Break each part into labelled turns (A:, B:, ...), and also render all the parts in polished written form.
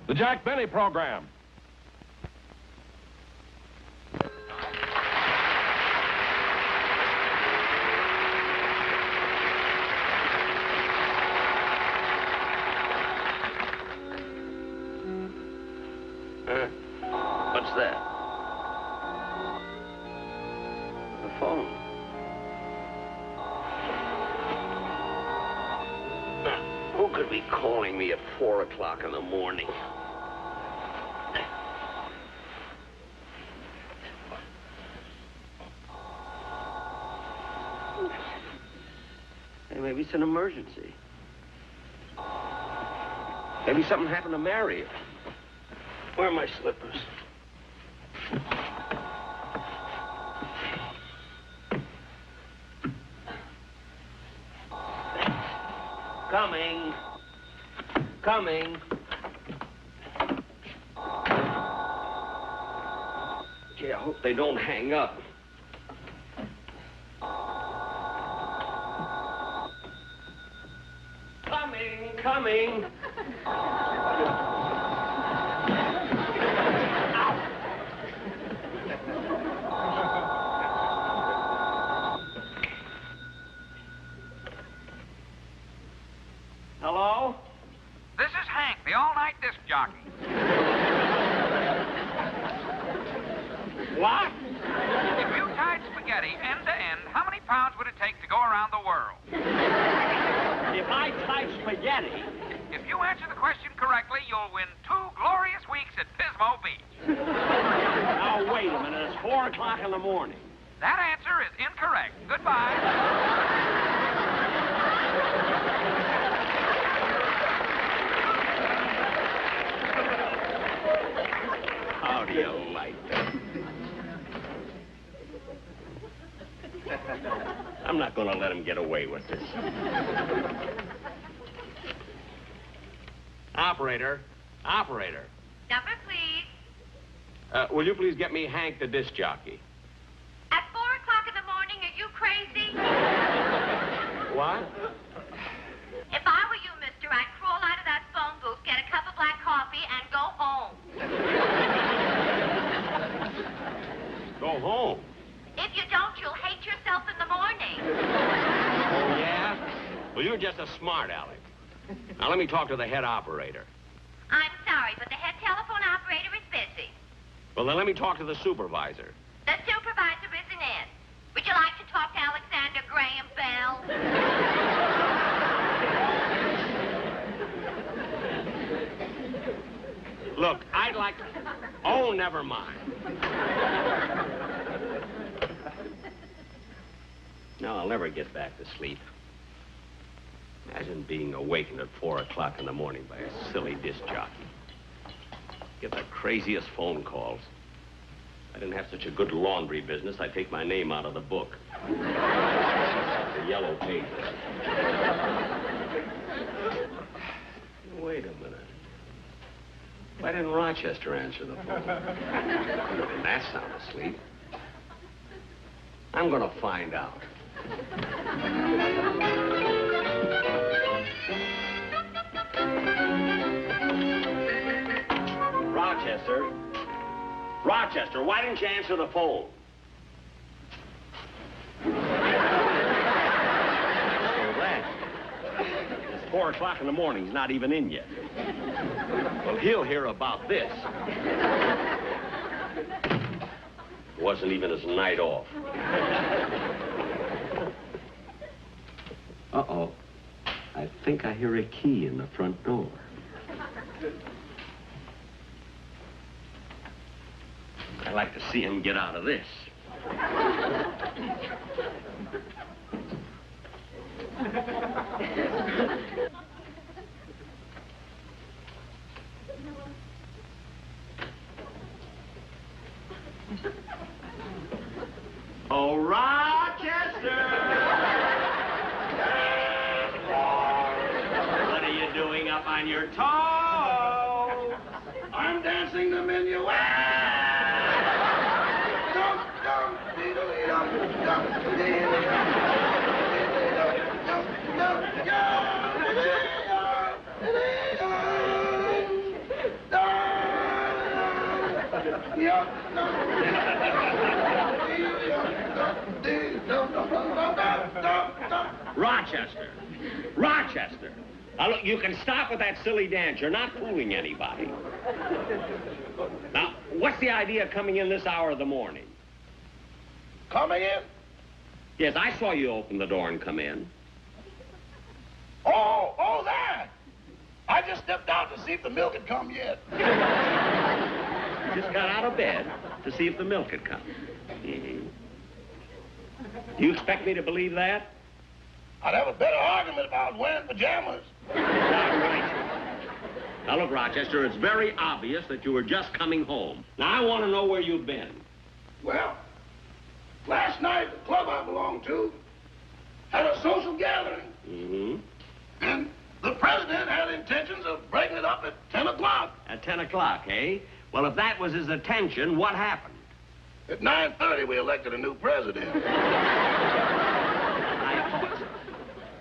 A: The Jack Benny Program.
B: What's that? The phone. Who could be calling me at 4 o'clock in the morning? Hey, maybe it's an emergency. Maybe something happened to Mary. Where are my slippers? Coming. Coming. Gee, I hope they don't hang up. Coming. Hello?
C: This is Hank, the all-night disc jockey.
A: What?
C: If you tied spaghetti end to end, how many pounds would it take to go around the world?
A: If I type spaghetti...
C: If you answer the question correctly, you'll win 2 glorious weeks at Pismo Beach.
A: Now, wait a minute. It's 4 o'clock in the morning.
C: That answer is incorrect. Goodbye.
B: How do you like that? I'm not going to let him get away with this.
A: Operator.
D: Number, please.
A: Will you please get me Hank, the disc jockey?
D: At 4 o'clock in the morning, are you crazy?
A: What?
D: If I were you, mister, I'd crawl out of that phone booth, get a cup of black coffee, and go home.
A: Go home.
D: If you don't, you'll hate yourself in the morning.
A: Oh, yeah? Well, you're just a smart aleck. Now, let me talk to the head operator.
D: I'm sorry, but the head telephone operator is busy.
A: Well, then let me talk to the supervisor.
D: The supervisor isn't in. Would you like to talk to Alexander Graham Bell?
A: Look, I'd like... Oh, never mind.
B: Now, I'll never get back to sleep. Imagine being awakened at 4 o'clock in the morning by a silly disc jockey. Get the craziest phone calls. If I didn't have such a good laundry business, I'd take my name out of the book. The yellow pages. Wait a minute. Why didn't Rochester answer the phone? Couldn't that sound asleep? I'm gonna find out. Rochester, why didn't you answer the phone?
A: So that. It's 4 o'clock in the morning. He's not even in yet. Well, he'll hear about this.
B: Wasn't even his night off. Uh-oh. I think I hear a key in the front door. I'd like to see him get out of this. Oh, Rochester! What are you doing up on your toe? I'm dancing the minuet! Rochester. Rochester. Now, look, you can stop with that silly dance. You're not fooling anybody. Now, what's the idea of coming in this hour of the morning?
E: Coming in?
B: Yes, I saw you open the door and come in.
E: Oh, that. I just stepped out to see if the milk had come yet.
B: Just got out of bed to see if the milk had come. Mm-hmm. Do you expect me to believe that?
E: I'd have a better argument if I was wearing pajamas.
B: Not right. Now, look, Rochester, it's very obvious that you were just coming home. Now, I want to know where you've been.
E: Well, last night, the club I belong to had a social gathering.
B: Mm-hmm.
E: And the president had intentions of breaking it up at 10 o'clock.
B: At 10 o'clock, eh? Well, if that was his intention, what happened?
E: At 9:30, we elected a new president.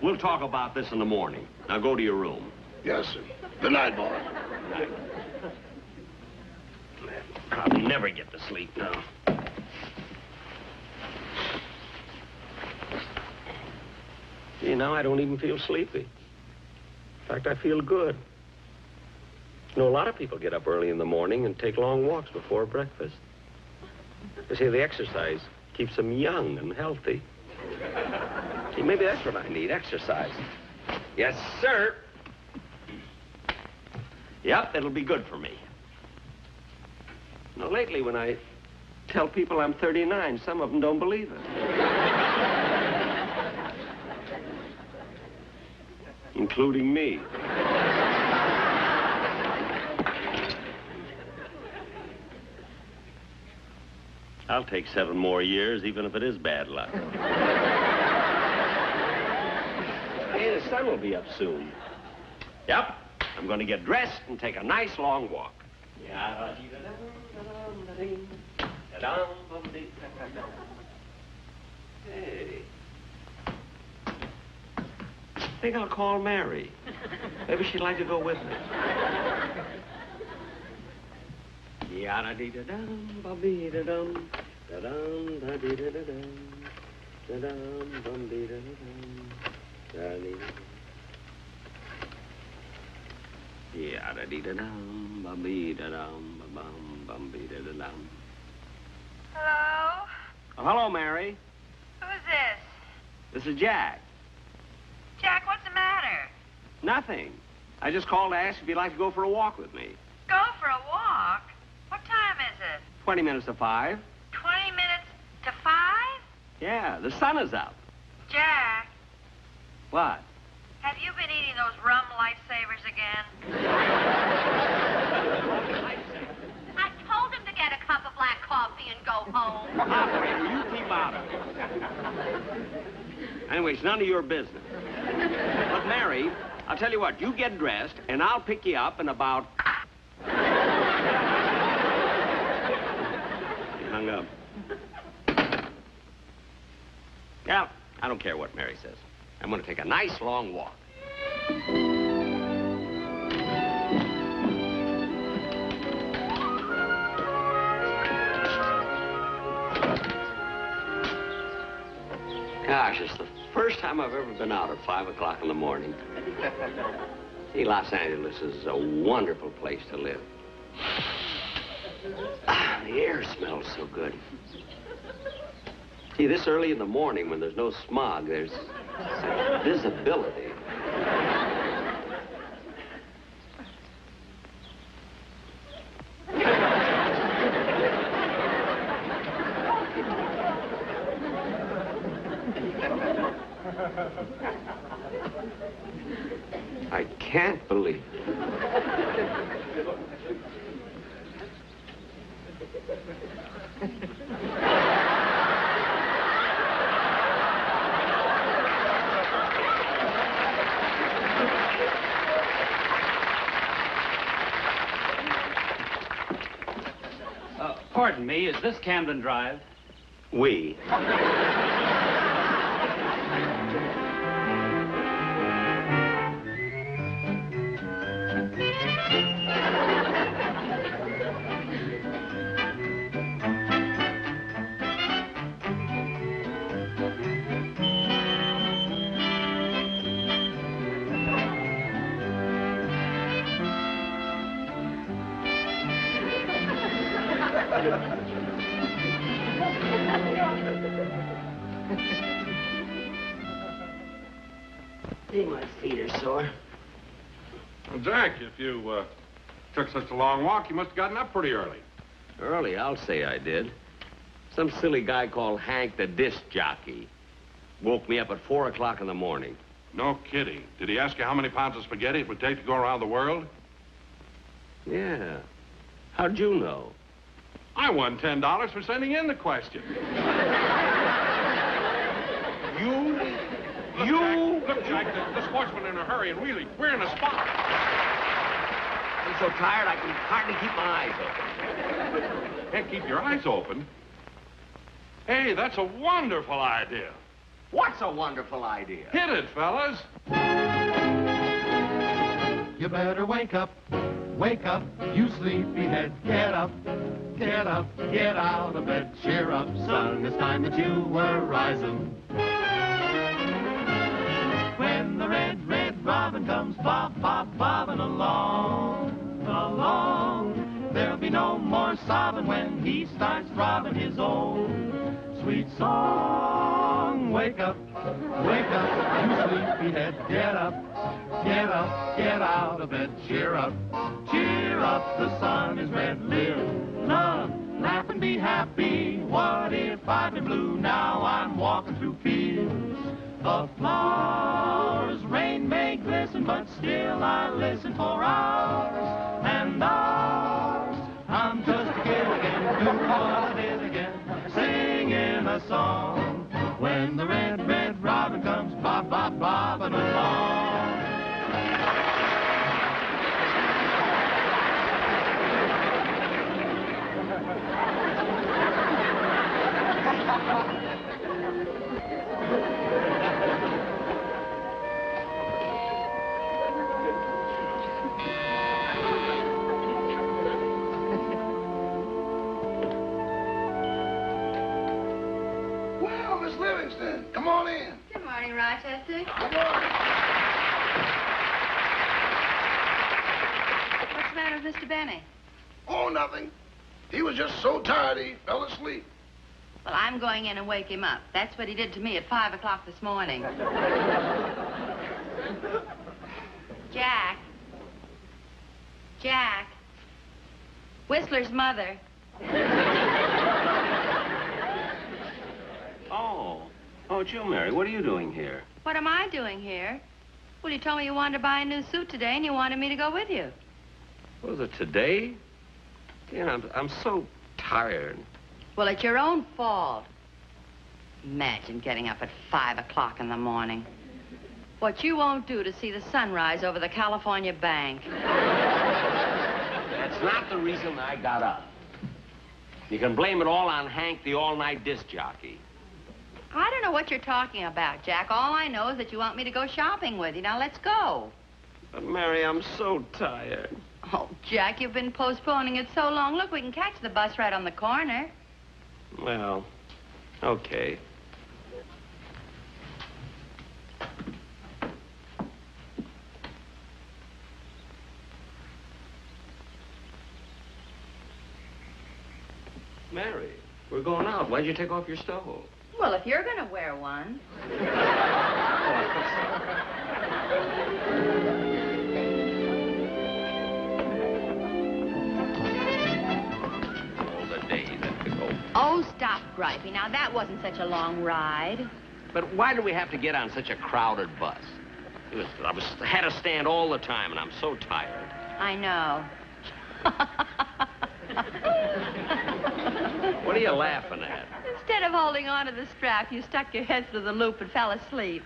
B: We'll talk about this in the morning. Now, go to your room.
E: Yes, sir. Good night, boy.
B: Good night. I'll never get to sleep now. See, now I don't even feel sleepy. In fact, I feel good. You know, a lot of people get up early in the morning and take long walks before breakfast. You see, the exercise keeps them young and healthy. See, maybe that's what I need, exercise. Yes, sir. Yep, it'll be good for me. You know, lately when I tell people I'm 39, some of them don't believe it. Including me. I'll take 7 more years, even if it is bad luck. Hey, the sun will be up soon. Yep, I'm going to get dressed and take a nice long walk. Hey. I think I'll call Mary. Maybe she'd like to go with me. Yada-dee-da-dum, ba-bee-da-dum, da-dum, da-dee-da-da-dum, da-dum, bum-dee-da-da-dum, da-dee. Yada-dee-da-dum, ba-bee-da-dum, ba-bum, bum-bee-da-da-dum.
D: Hello?
B: Oh, hello, Mary.
D: Who's this?
B: This is Jack.
D: Jack, what's the matter?
B: Nothing. I just called to ask if you'd like to go for a walk with me.
D: Go for a walk? What time is it?
B: 20 minutes to 5.
D: 20 minutes to 5?
B: Yeah, the sun is up.
D: Jack,
B: What?
D: have you been eating those rum lifesavers again? I told him to get a cup of black coffee and go home.
B: Operator, you keep out of it. Anyway, it's none of your business. But, Mary, I'll tell you what, you get dressed, and I'll pick you up in about... He hung up. Yeah, I don't care what Mary says. I'm going to take a nice long walk. Gosh, it's the first time I've ever been out at 5 o'clock in the morning. See, Los Angeles is a wonderful place to live. The air smells so good. See, this early in the morning when there's no smog, there's such visibility. I can't believe it.
F: Pardon me, is this Camden Drive?
B: We. Hey, my feet are sore.
G: Well, Jack, if you took such a long walk, you must have gotten up pretty early.
B: Early, I'll say I did. Some silly guy called Hank the disc jockey woke me up at 4 o'clock in the morning.
G: No kidding. Did he ask you how many pounds of spaghetti it would take to go around the world?
B: Yeah. How'd you know?
G: I won $10 for sending in the question. Look, Jack, the sportsman's in a hurry, and really, we're in a spot.
B: I'm so tired I can hardly keep my eyes open.
G: Can't keep your eyes open? Hey, that's a wonderful idea.
B: What's a wonderful idea?
G: Hit it, fellas.
H: You better wake up, you sleepyhead. Get up, get up, get out of bed. Cheer up, son, it's time that you were rising. When the red, red robin comes bob, bob, bobbing along, along, there'll be no more sobbing when he starts throbbing his old sweet song. Wake up, you sleepyhead. Get up, get up, get out of bed. Cheer up, the sun is red. Live, love, laugh and be happy. What if I've been blue? Now I'm walking through fields of flowers. Rain may glisten, but still I listen for hours and hours. I'm just a kid again, doing what I did again, singing a song. When the red, red robin comes bob, bob, bobbing along.
E: Well, Miss Livingston, come on in.
D: Good morning, Rochester.
E: Come on.
D: What's the matter with Mr. Benny?
E: Oh, nothing. He was just so tired he fell asleep.
D: Well, I'm going in and wake him up. That's what he did to me at 5 o'clock this morning. Jack. Jack. Whistler's mother.
B: Oh, it's you, Mary. What are you doing here?
D: What am I doing here? Well, you told me you wanted to buy a new suit today, and you wanted me to go with you.
B: Was it today? Yeah, I'm so tired.
D: Well, it's your own fault. Imagine getting up at 5 o'clock in the morning. What you won't do to see the sunrise over the California bank.
B: That's not the reason I got up. You can blame it all on Hank, the all-night disc jockey.
D: I don't know what you're talking about, Jack. All I know is that you want me to go shopping with you. Now, let's go.
B: But, Mary, I'm so tired.
D: Oh, Jack, you've been postponing it so long. Look, we can catch the bus right on the corner.
B: Well, okay. Mary, we're going out. Why'd you take off your stole?
D: Well, if you're going to wear one.
B: All the days that could go.
D: Oh, stop griping. Now, that wasn't such a long ride.
B: But why do we have to get on such a crowded bus? I had to stand all the time, and I'm so tired.
D: I know.
B: What are you laughing at?
D: Instead of holding on to the strap, you stuck your head through the loop and fell asleep.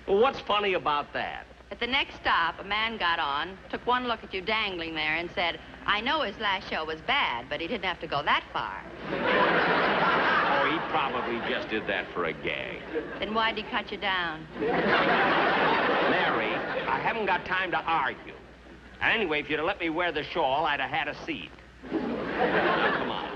B: Well, what's funny about that?
D: At the next stop, a man got on, took one look at you dangling there, and said, I know his last show was bad, but he didn't have to go that far.
B: Oh, he probably just did that for a gag.
D: Then why'd he cut you down?
B: Mary, I haven't got time to argue. And anyway, if you'd have let me wear the shawl, I'd have had a seat. Now, come on.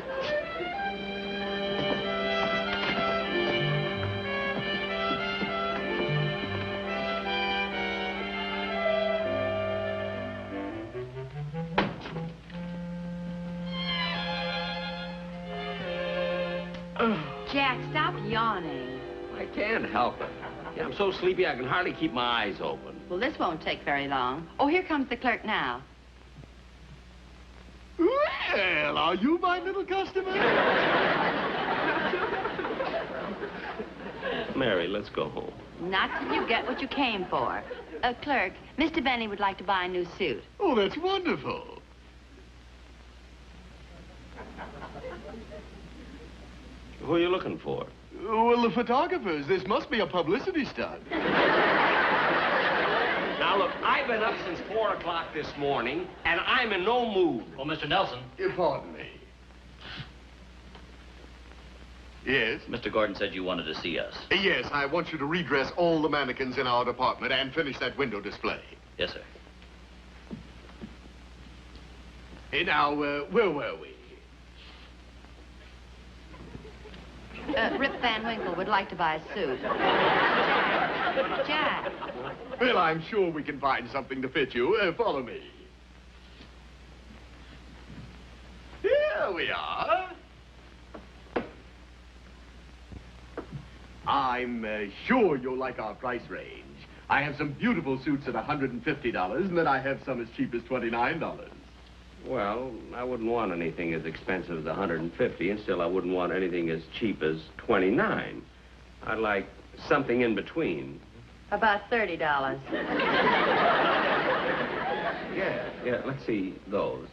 D: Jack, stop yawning.
B: I can't help it. Yeah, I'm so sleepy I can hardly keep my eyes open.
D: Well, this won't take very long. Oh, here comes the clerk now.
I: Well, are you my little customer?
B: Mary, let's go home.
D: Not till you get what you came for. Clerk, Mr. Benny would like to buy a new suit.
I: Oh, that's wonderful.
B: Who are you looking for?
I: Well, the photographers. This must be a publicity stunt.
B: Now, look, I've been up since 4 o'clock this morning, and I'm in no mood.
F: Oh, Mr. Nelson.
I: Pardon me. Yes?
F: Mr. Gordon said you wanted to see us.
I: Yes, I want you to redress all the mannequins in our department and finish that window display.
F: Yes, sir.
I: Now, where were we?
D: Rip Van Winkle would like to buy a suit. Jack.
I: Well, I'm sure we can find something to fit you. Follow me. Here we are. I'm sure you'll like our price range. I have some beautiful suits at $150, and then I have some as cheap as $29.
B: Well, I wouldn't want anything as expensive as $150, and still I wouldn't want anything as cheap as $29. I'd like something in between.
D: About $30.
B: Yeah, let's see those.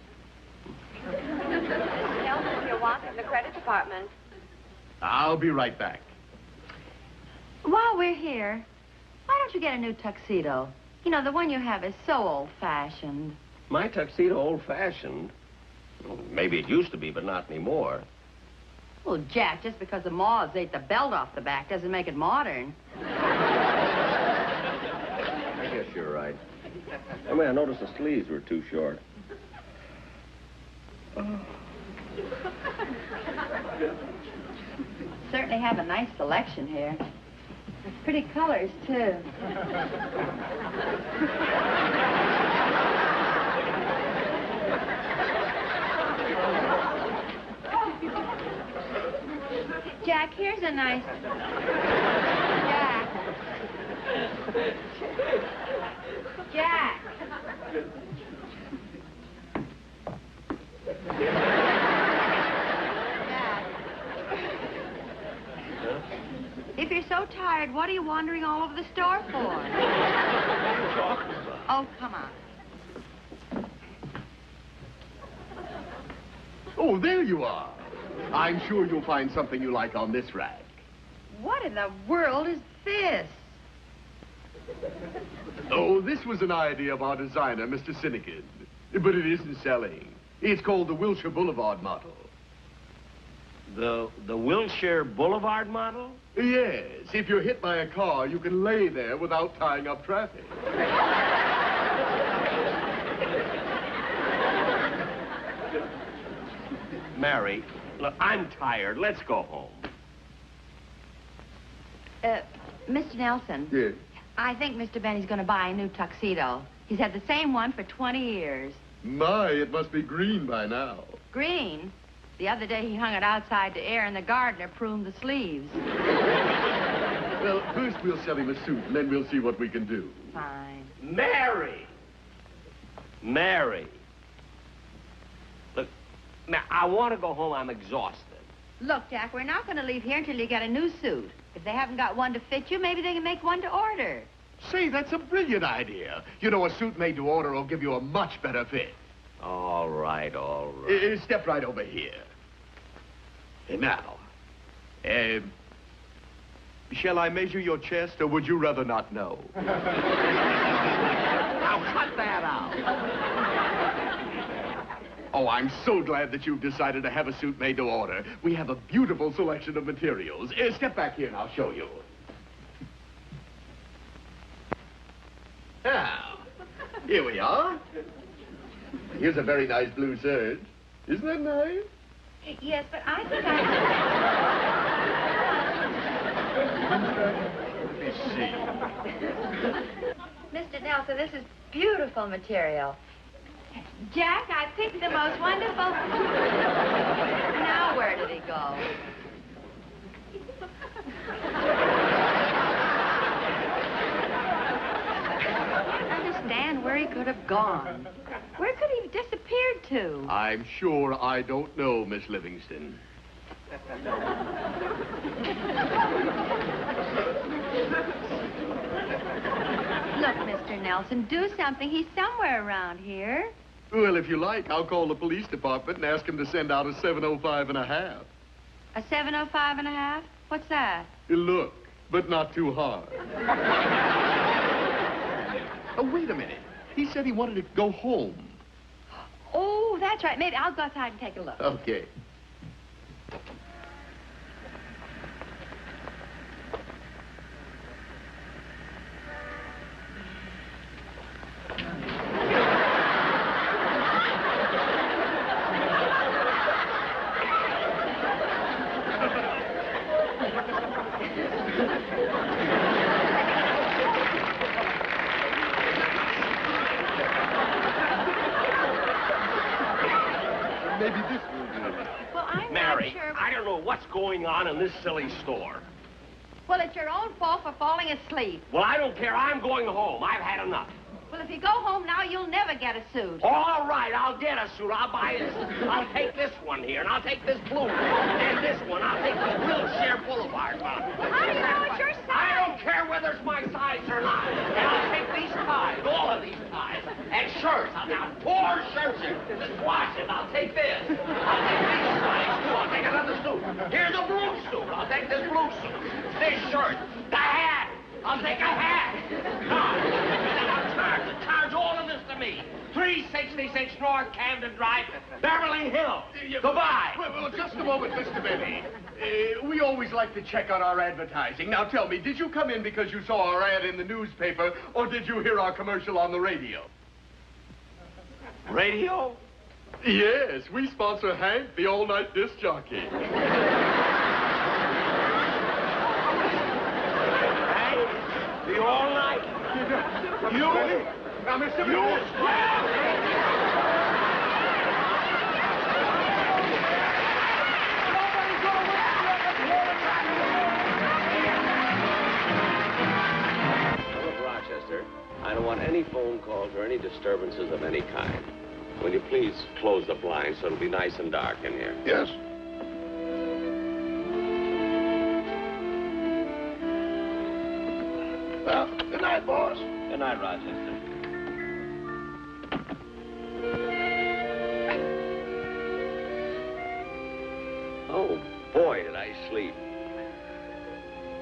J: Mr. Nelson, you're wanted in the credit department.
I: I'll be right back.
D: While we're here, why don't you get a new tuxedo? You know, the one you have is so old-fashioned.
B: My tuxedo old-fashioned? Well, maybe it used to be, but not anymore.
D: Well, Jack, just because the moths ate the belt off the back doesn't make it modern.
B: I guess you're right. I mean, I noticed the sleeves were too short.
D: Certainly have a nice selection here. Pretty colors, too. Jack, here's a nice... Jack. Jack. If you're so tired, what are you wandering all over the store for? Oh, come on.
I: Oh, there you are. I'm sure you'll find something you like on this rack.
D: What in the world is this?
I: Oh, this was an idea of our designer, Mr. Finnegan. But it isn't selling. It's called the Wilshire Boulevard model.
B: The Wilshire Boulevard model?
I: Yes. If you're hit by a car, you can lay there without tying up traffic.
B: Mary, look, I'm tired. Let's go home.
D: Mr. Nelson.
I: Yes.
D: I think Mr. Benny's going to buy a new tuxedo. He's had the same one for 20 years.
I: My, it must be green by now.
D: Green? The other day he hung it outside to air and the gardener pruned the sleeves.
I: Well, first we'll sell him a suit, and then we'll see what we can do.
D: Fine.
B: Mary! Mary. Look, I want to go home. I'm exhausted.
D: Look, Jack, we're not going to leave here until you get a new suit. If they haven't got one to fit you, maybe they can make one to order.
I: Say, that's a brilliant idea. You know, a suit made to order will give you a much better fit.
B: All right, all right.
I: Step right over here. Now, shall I measure your chest, or would you rather not know?
B: Now, cut that out.
I: Oh, I'm so glad that you've decided to have a suit made to order. We have a beautiful selection of materials. Step back here and I'll show you. Now, here we are. Here's a very nice blue serge. Isn't that nice?
D: Yes, but I think
I: Let me see.
D: Mr. Nelson, this is beautiful material. Jack, I picked the most wonderful... Now where did he go? understand where he could have gone. Where could he have disappeared to?
I: I'm sure I don't know, Miss Livingston.
D: Look, Mr. Nelson, do something. He's somewhere around here.
I: Well, if you like, I'll call the police department and ask them to send out a 705.5.
D: A 705.5? What's that?
I: Look, but not too hard. Oh, wait a minute. He said he wanted to go home.
D: Oh, that's right. Maybe I'll go outside and take a look.
I: Okay. Maybe this will do.
D: Well, I'm
A: Mary,
D: not sure.
A: I don't know what's going on in this silly store.
D: Well, it's your own fault for falling asleep.
A: Well, I don't care. I'm going home. I've had enough.
D: Well, if you go home now, you'll never get a suit.
A: All right, I'll get a suit. I'll buy this. I'll take this one here, and I'll take this blue one, and this one. I'll take the Wilshire Boulevard one.
D: How do you know it's your size?
A: I don't care whether it's my size or not. And I'll take these ties, all of these ties, and shirts. I'll have 4 shirts here. Just watch it. I'll take this. I'll take these ties, too. I'll take another suit. Here's a blue suit. I'll take this blue suit. This shirt. The hat. I'll take a hat. And then I'll charge all of this to me. 366 North Camden Drive, Beverly Hills. Goodbye.
I: Well, just a moment, Mr. Benny. We always like to check on our advertising. Now, tell me, did you come in because you saw our ad in the newspaper, or did you hear our commercial on the radio?
A: Radio?
I: Yes, we sponsor Hank, the all-night disc jockey.
A: The all night.
I: You? Now, Mr. Benny.
B: Rochester, I don't want any phone calls or any disturbances of any kind. Will you please close the blinds so it'll be nice and dark in here?
E: Yes. Well, good night, boss.
B: Good night, Rochester. Oh, boy, did I sleep.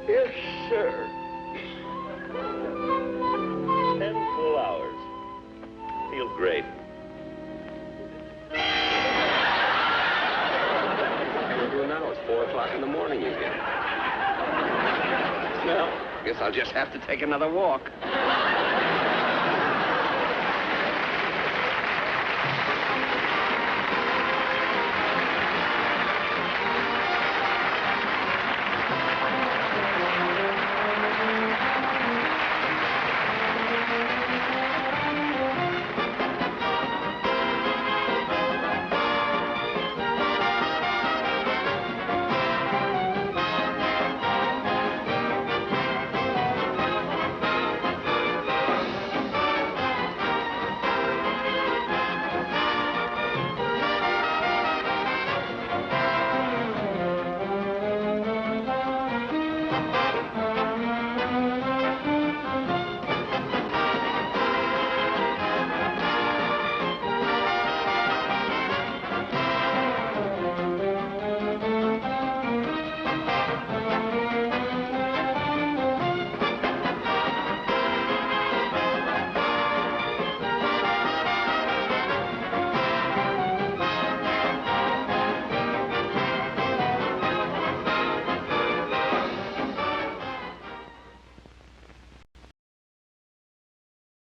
B: Yes, sir. 10 full hours. Feel great. What are you doing now? It's 4 o'clock in the morning again. Well, guess I'll just have to take another walk.